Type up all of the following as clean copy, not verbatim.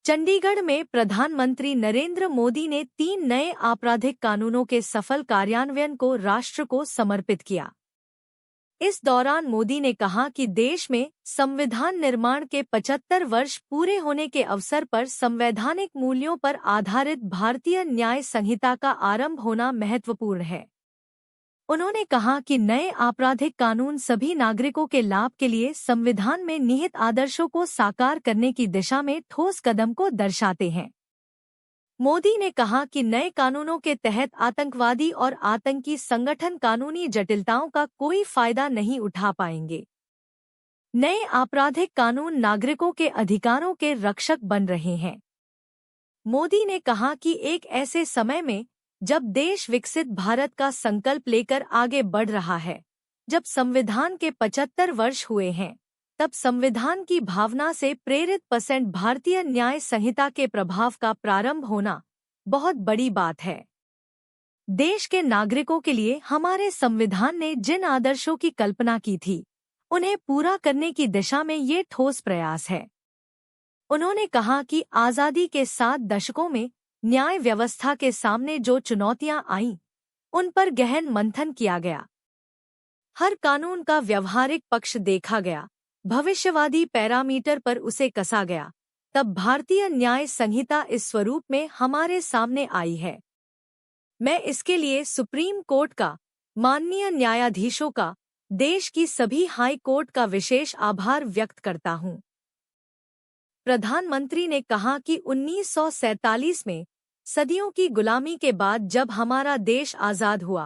चंडीगढ़ में प्रधानमंत्री नरेंद्र मोदी ने 3 नए आपराधिक कानूनों के सफल कार्यान्वयन को राष्ट्र को समर्पित किया। इस दौरान मोदी ने कहा कि देश में संविधान निर्माण के 75 वर्ष पूरे होने के अवसर पर संवैधानिक मूल्यों पर आधारित भारतीय न्याय संहिता का आरंभ होना महत्वपूर्ण है। उन्होंने कहा कि नए आपराधिक कानून सभी नागरिकों के लाभ के लिए संविधान में निहित आदर्शों को साकार करने की दिशा में ठोस कदम को दर्शाते हैं। मोदी ने कहा कि नए कानूनों के तहत आतंकवादी और आतंकी संगठन कानूनी जटिलताओं का कोई फायदा नहीं उठा पाएंगे। नए आपराधिक कानून नागरिकों के अधिकारों के रक्षक बन रहे हैं। मोदी ने कहा कि एक ऐसे समय में जब देश विकसित भारत का संकल्प लेकर आगे बढ़ रहा है, जब संविधान के 75 वर्ष हुए हैं, तब संविधान की भावना से प्रेरित भारतीय न्याय संहिता के प्रभाव का प्रारंभ होना बहुत बड़ी बात है। देश के नागरिकों के लिए हमारे संविधान ने जिन आदर्शों की कल्पना की थी, उन्हें पूरा करने की दिशा में ये ठोस प्रयास है। उन्होंने कहा कि आज़ादी के 7 दशकों में न्याय व्यवस्था के सामने जो चुनौतियां आईं, उन पर गहन मंथन किया गया। हर कानून का व्यवहारिक पक्ष देखा गया, भविष्यवादी पैरामीटर पर उसे कसा गया। तब भारतीय न्याय संहिता इस स्वरूप में हमारे सामने आई है। मैं इसके लिए सुप्रीम कोर्ट का, माननीय न्यायाधीशों का, देश की सभी हाई कोर्ट का विशेष आभार व्यक्त करता हूं। प्रधानमंत्री ने कहा कि 1947 में सदियों की गुलामी के बाद जब हमारा देश आज़ाद हुआ,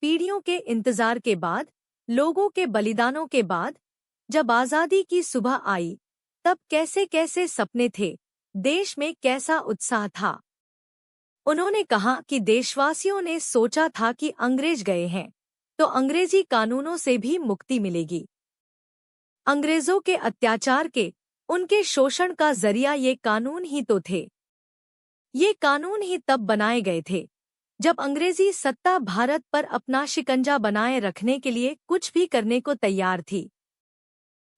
पीढ़ियों के इंतजार के बाद, लोगों के बलिदानों के बाद, जब आज़ादी की सुबह आई, तब कैसे कैसे सपने थे, देश में कैसा उत्साह था। उन्होंने कहा कि देशवासियों ने सोचा था कि अंग्रेज गए हैं तो अंग्रेजी कानूनों से भी मुक्ति मिलेगी। अंग्रेजों के अत्याचार के, उनके शोषण का जरिया ये कानून ही तो थे। ये कानून ही तब बनाए गए थे जब अंग्रेजी सत्ता भारत पर अपना शिकंजा बनाए रखने के लिए कुछ भी करने को तैयार थी।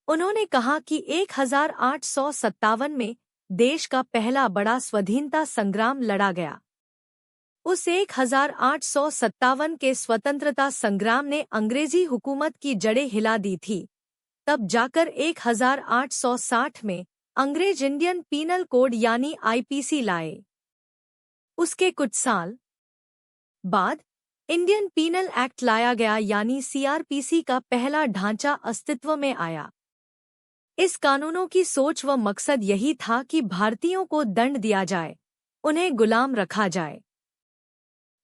उन्होंने कहा कि 1857 में देश का पहला बड़ा स्वाधीनता संग्राम लड़ा गया। उस 1857 के स्वतंत्रता संग्राम ने अंग्रेजी हुकूमत की जड़ें हिला दी थी। तब जाकर 1860 में अंग्रेज इंडियन पीनल कोड यानी आईपीसी लाए। उसके कुछ साल बाद इंडियन पीनल एक्ट लाया गया यानी सीआरपीसी का पहला ढांचा अस्तित्व में आया। इस कानूनों की सोच व मकसद यही था कि भारतीयों को दंड दिया जाए, उन्हें गुलाम रखा जाए।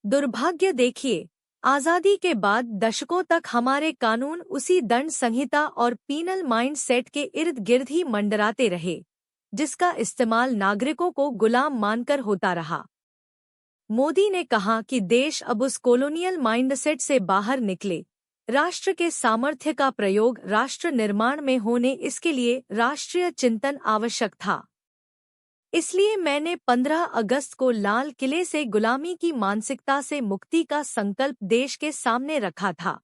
दुर्भाग्य देखिए, आज़ादी के बाद दशकों तक हमारे कानून उसी दंड संहिता और पीनल माइंड सेट के इर्द गिर्द ही मंडराते रहे, जिसका इस्तेमाल नागरिकों को गुलाम मानकर होता रहा। मोदी ने कहा कि देश अब उस कॉलोनियल माइंडसेट से बाहर निकले। राष्ट्र के सामर्थ्य का प्रयोग राष्ट्र निर्माण में होने, इसके लिए राष्ट्रीय चिंतन आवश्यक था। इसलिए मैंने 15 अगस्त को लाल किले से गुलामी की मानसिकता से मुक्ति का संकल्प देश के सामने रखा था।